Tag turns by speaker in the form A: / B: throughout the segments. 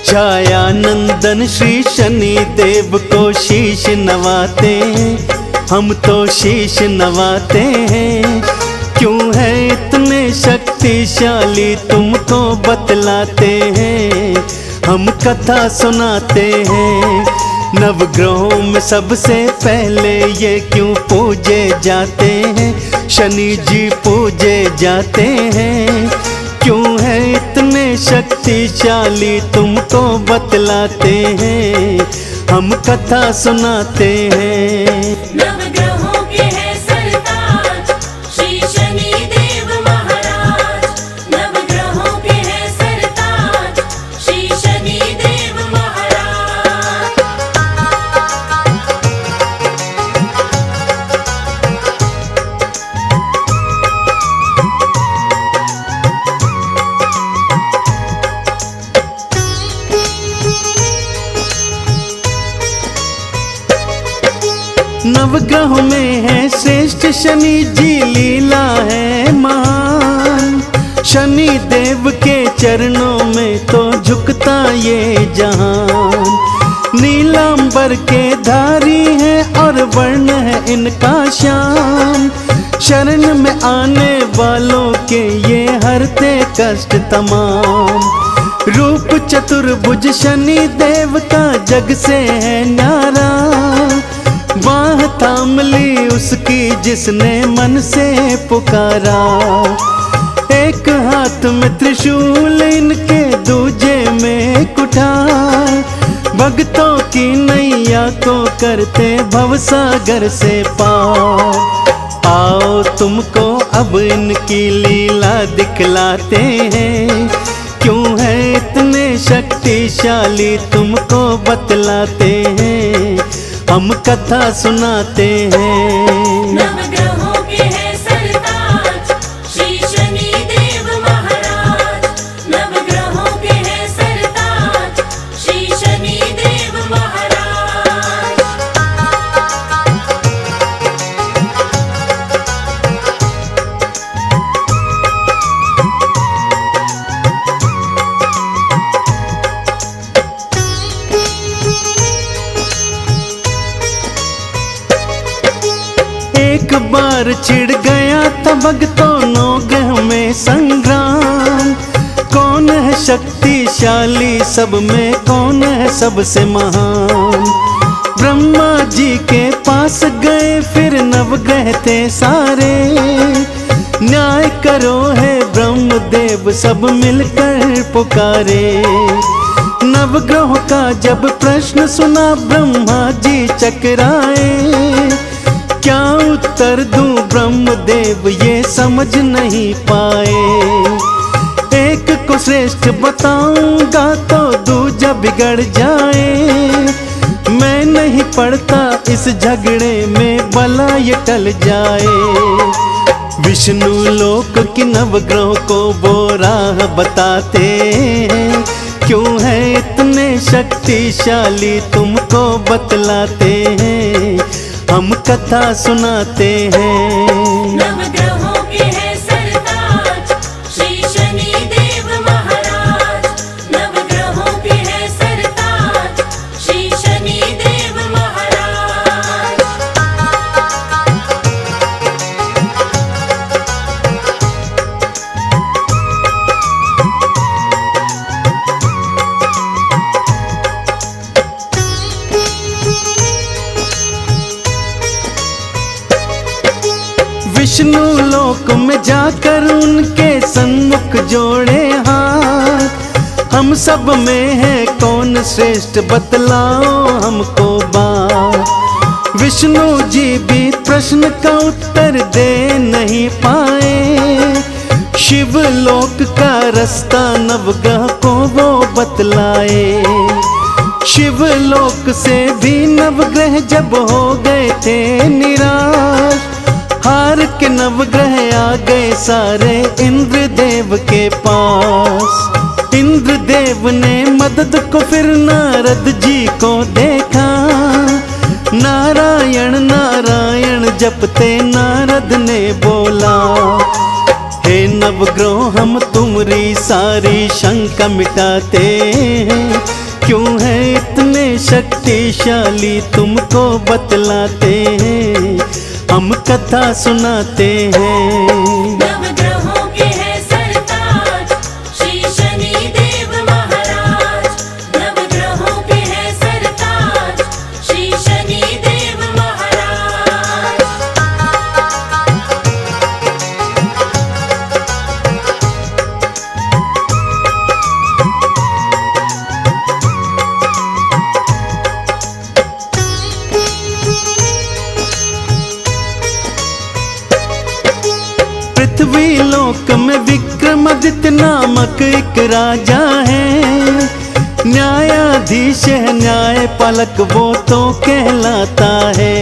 A: छाया नंदन श्री शनि देव को शीश नवाते हम तो शीश नवाते हैं। क्यों है इतने शक्तिशाली तुमको बतलाते हैं, हम कथा सुनाते हैं। नवग्रहों में सबसे पहले ये क्यों पूजे जाते हैं, शनि जी पूजे जाते हैं। क्यों है इतने शक्तिशाली तुमको बतलाते हैं, हम कथा सुनाते हैं।
B: नवग्रहों के हैं सरताज श्री शनि देव महाराज, नवग्रहों के हैं सरताज श्री शनि देव महाराज।
A: नवग्रहों में है श्रेष्ठ शनि जी, लीला है महान। शनि देव के चरणों में तो झुकता ये जहान। नीलांबर के धारी है और वर्ण है इनका श्याम। शरण में आने वालों के ये हरते कष्ट तमाम। रूप चतुर्भुज शनि देव का जग से है न्यारा। बाह थाम ली उसकी जिसने मन से पुकारा। एक हाथ में त्रिशूल इनके दूजे में कुठार। भक्तों की नैया को करते भवसागर से पार। आओ तुमको अब इनकी लीला दिखलाते हैं। क्यों है इतने शक्तिशाली तुमको बतलाते हैं, हम कथा सुनाते हैं।
B: नवग्रहों के हैं सरताज श्री शनि देव महाराज, नवग्रहों के हैं सरताज श्री शनि देव महाराज।
A: एक बार छिड़ गया था भक्तों नौगह में संग्राम। कौन है शक्तिशाली सब में, कौन है सबसे महान। ब्रह्मा जी के पास गए फिर नवग्रह थे सारे। न्याय करो है ब्रह्मदेव सब मिलकर पुकारे। नवग्रहों का जब प्रश्न सुना ब्रह्मा जी चकराए। क्या उत्तर दूं ब्रह्मदेव ये समझ नहीं पाए। एक को श्रेष्ठ बताऊंगा तो दूजा बिगड़ जाए। मैं नहीं पड़ता इस झगड़े में भला ये टल जाए। विष्णु लोक की नवग्रहों को वो राह बताते हैं। क्यों है इतने शक्तिशाली तुमको बतलाते हैं, हम कथा सुनाते हैं।
B: नवग्रहों के हैं सरताज श्री शनि देव महाराज, नवग्रहों के हैं सरताज श्री शनि देव महाराज।
A: विष्णु लोक में जाकर उनके सन्मुख जोड़े हाथ। हम सब में है कौन श्रेष्ठ बतलाओ हमको बात। विष्णु जी भी प्रश्न का उत्तर दे नहीं पाए। शिव लोक का रास्ता नवग्रह को वो बतलाए। शिव लोक से भी नवग्रह जब हो गए थे निराश। हार के नवग्रह आ गए सारे इंद्र देव के पास। इंद्र देव ने मदद को फिर नारद जी को देखा। नारायण नारायण जपते नारद ने बोला, हे नवग्रह हम तुम्हारी सारी शंका मिटाते हैं। क्यों है इतने शक्तिशाली तुमको बतलाते हैं, हम कथा सुनाते हैं।
B: नवग्रहों के हैं सरताज श्री शनि देव महाराज। नवग्रहों के हैं सरताज श्री शनि देव महाराज।
A: पृथ्वी लोक में विक्रमादित्य नामक एक राजा है, न्यायाधीश है न्याय पालक वो तो कहलाता है।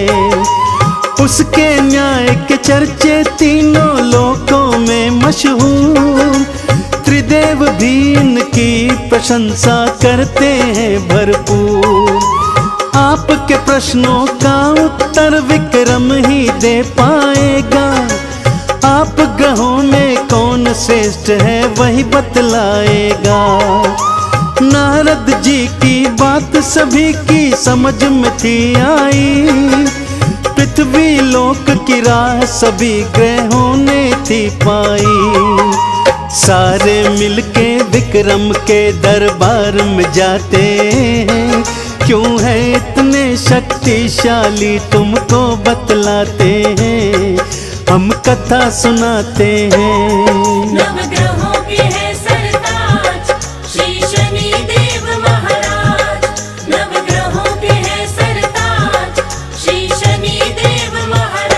A: उसके न्याय के चर्चे तीनों लोकों में मशहूर, त्रिदेव भी इनकी प्रशंसा करते हैं भरपूर। आपके प्रश्नों का उत्तर विक्रम ही दे पाएगा, आप ग्रहों में कौन श्रेष्ठ है वही बतलाएगा। नारद जी की बात सभी की समझ में थी आई, पृथ्वी लोक की राह सभी ग्रहों ने थी पाई। सारे मिलके विक्रम के दरबार में जाते हैं, क्यों है इतने शक्तिशाली तुमको बतलाते हैं, हम कथा सुनाते हैं।
B: नवग्रहों के हैं सरताज श्री शनि देव महाराज। नवग्रहों के हैं सरताज श्री शनि देव महाराज।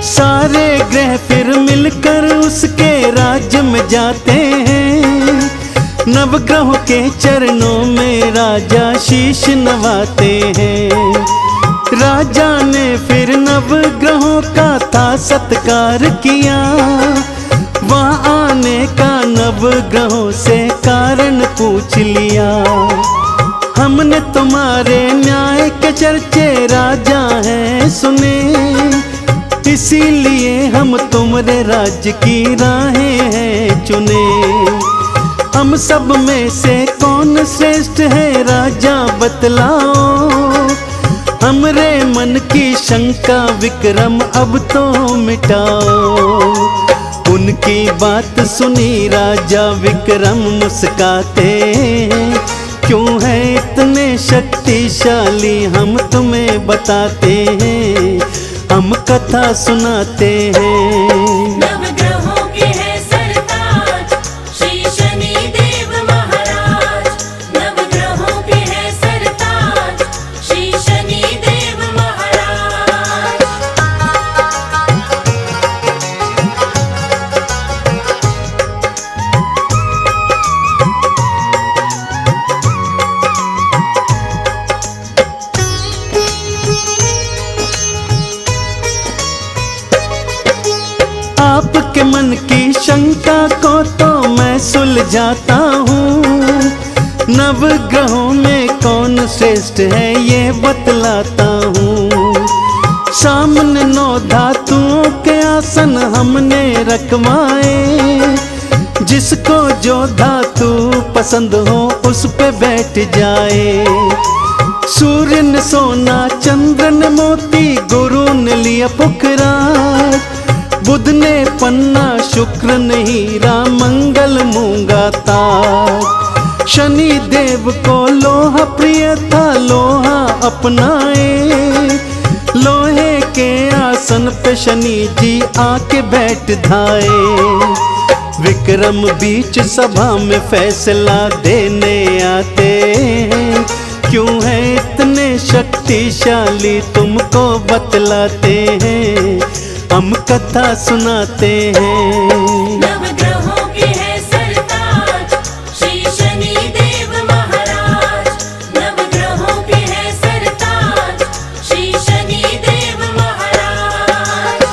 A: सारे ग्रह फिर मिलकर उसके राज्य में जाते हैं, नवग्रहों के चरणों में राजा शीश नवाते हैं। राजा ने फिर नवग्रहों का था सत्कार किया, वहाँ आने का नवग्रहों से कारण पूछ लिया। हमने तुम्हारे न्याय के चर्चे राजा हैं सुने, इसीलिए हम तुम्हारे राज्य की राहें हैं चुने। हम सब में से कौन श्रेष्ठ है राजा बतलाओ, हमरे मन की शंका विक्रम अब तो मिटाओ। उनकी बात सुनी राजा विक्रम मुस्काते हैं, क्यों है इतने शक्तिशाली हम तुम्हें बताते हैं, हम कथा सुनाते हैं।
B: नवग्रहों के हैं सरताज श्री शनि देव महाराज। नवग्रहों के हैं सरताज श्री शनि देव महाराज।
A: आपके मन की शंका को तो मैं सुलझाता हूँ, नवग्रहों में कौन श्रेष्ठ है ये बतलाता हूँ। सामने 9 धातुओं के आसन हमने रखवाए, जिसको जो धातु पसंद हो उस पे बैठ जाए। सूर्य ने सोना, चंद्र ने मोती, गुरु ने लिया पुखराज, बुध ने पन्ना, शुक्र ने हीरा, मंगल मूंगा ताज। शनि देव को लोहा प्रिय था, लोहा अपनाए, लोहे के आसन पे शनि जी आके बैठ धाए। विक्रम बीच सभा में फैसला देने आते हैं, क्यों है इतने शक्तिशाली तुमको बतलाते हैं, हम कथा सुनाते हैं।
B: नवग्रहों के हैं सरताज श्री शनि देव महाराज। नवग्रहों के हैं सरताज श्री शनि देव महाराज।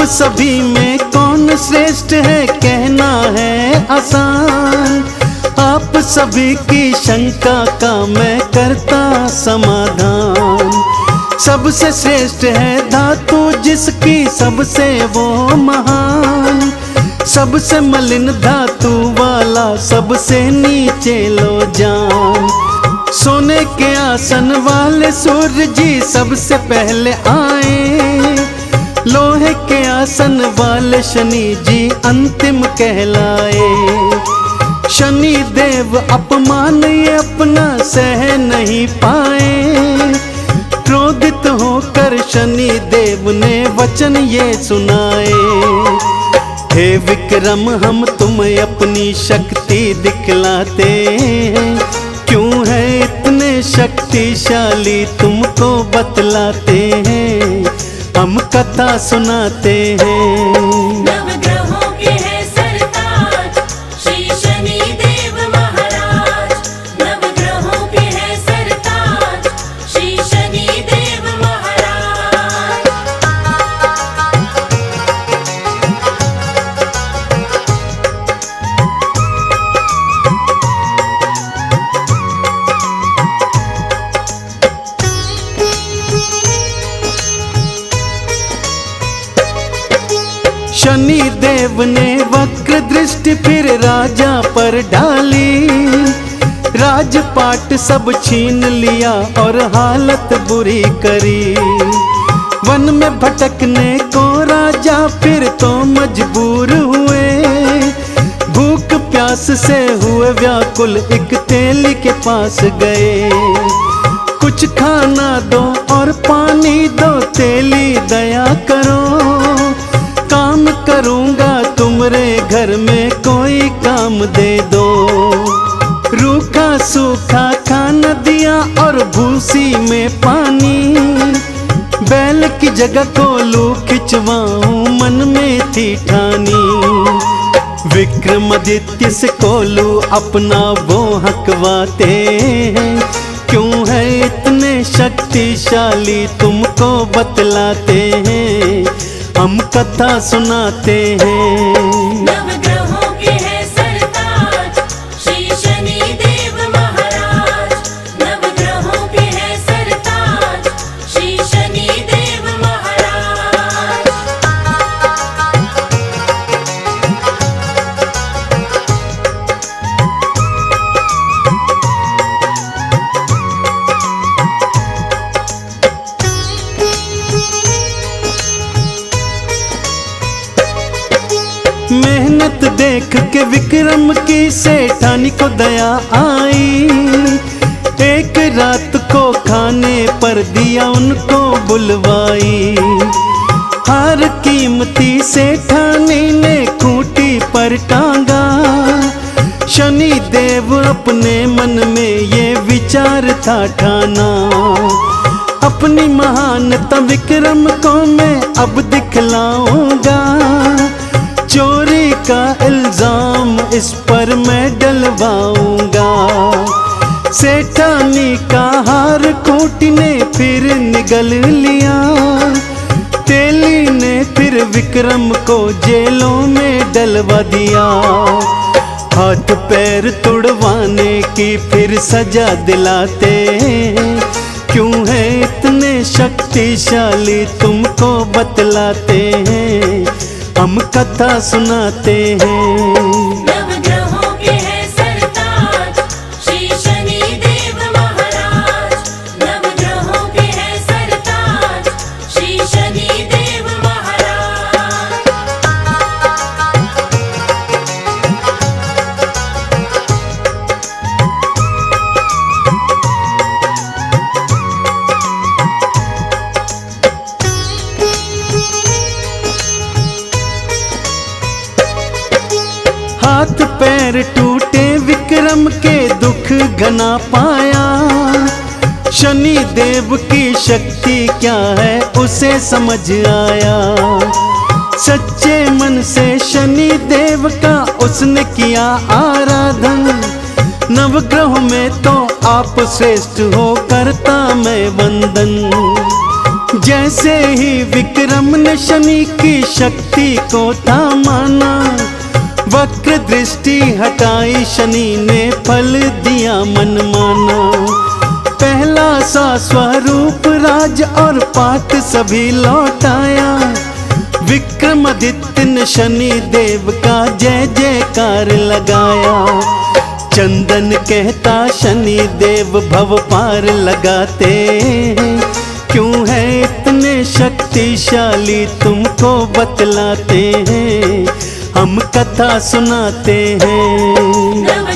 A: सभी में कौन श्रेष्ठ है कहना है आसान। आप सभी की शंका का मैं करता समाधान। सबसे श्रेष्ठ है धातु जिसकी सबसे वो महान। सबसे मलिन धातु वाला सबसे नीचे लो जान। सोने के आसन वाले सूर्य जी सबसे पहले आए। लोहे के आसन वाले शनि जी अंतिम कहलाए। शनि देव अपमान ये अपना सह नहीं पाए। क्रोधित होकर शनि देव ने वचन ये सुनाए। हे विक्रम हम तुम्हें अपनी शक्ति दिखलाते हैं। क्यों है इतने शक्तिशाली तुमको बतलाते हैं। हम कथा सुनाते हैं।
B: नवग्रहों के है सरताज श्री शनि देव महाराज। नवग्रहों के है सरताज श्री शनि देव महाराज।
A: शनि देव ने वक्र दृष्टि फिर राजा पर डाली। राजपाट सब छीन लिया और हालत बुरी करी। वन में भटकने को राजा फिर तो मजबूर हुए। भूख प्यास से हुए व्याकुल एक तेली के पास गए। कुछ खाना दो और पानी दो तेली दया करो। काम करूंगा तुमरे घर में कोई काम दे दो। रूखा सूखा खाना दिया और भूसी में पानी। बैल की जगह कोलू खिंचवाऊं मन में थी ठानी। विक्रमादित्य से कोलू अपना वो हकवाते हैं। क्यों है इतने शक्तिशाली तुमको बतलाते हैं। हम कथा सुनाते हैं।
B: नवग्रहों के है सरताज श्री शनि देव महाराज। नवग्रहों के है सरताज श्री शनि देव महाराज।
A: मेहनत देख के विक्रम की सेठानी को दया आई। एक रात को खाने पर दिया उनको बुलवाई। हर कीमती सेठानी ने खूंटी पर टांगा। शनि देव अपने मन में ये विचार था ठाना। अपनी महानता विक्रम को मैं अब दिखलाऊंगा। चोरी का इल्जाम इस पर मैं डलवाऊंगा। सेठानी का हार खूंटी ने फिर निगल लिया। तेली ने फिर विक्रम को जेलों में डलवा दिया। हाथ पैर तुड़वाने की फिर सजा दिलाते हैं। क्यों है इतने शक्तिशाली तुमको बतलाते हैं। हम कथा सुनाते हैं।
B: नवग्रहों के है सरताज श्री शनि देव महाराज। नवग्रहों के है सरताज श्री शनि देव महाराज।
A: हाथ पैर टूटे विक्रम के दुख घना पाया। शनि देव की शक्ति क्या है उसे समझ आया। सच्चे मन से शनि देव का उसने किया आराधन। नवग्रह में तो आप श्रेष्ठ हो करता मैं वंदन। जैसे ही विक्रम ने शनि की शक्ति को था माना, वक्र दृष्टि हटाई शनि ने फल दिया मनमाना। पहला सा स्वरूप राज और पाठ सभी लौटाया, विक्रमादित्य ने शनि देव का जय जयकार लगाया। चंदन कहता शनि देव भव पार लगाते हैं, क्यों है इतने शक्तिशाली तुमको बतलाते हैं, हम कथा सुनाते हैं।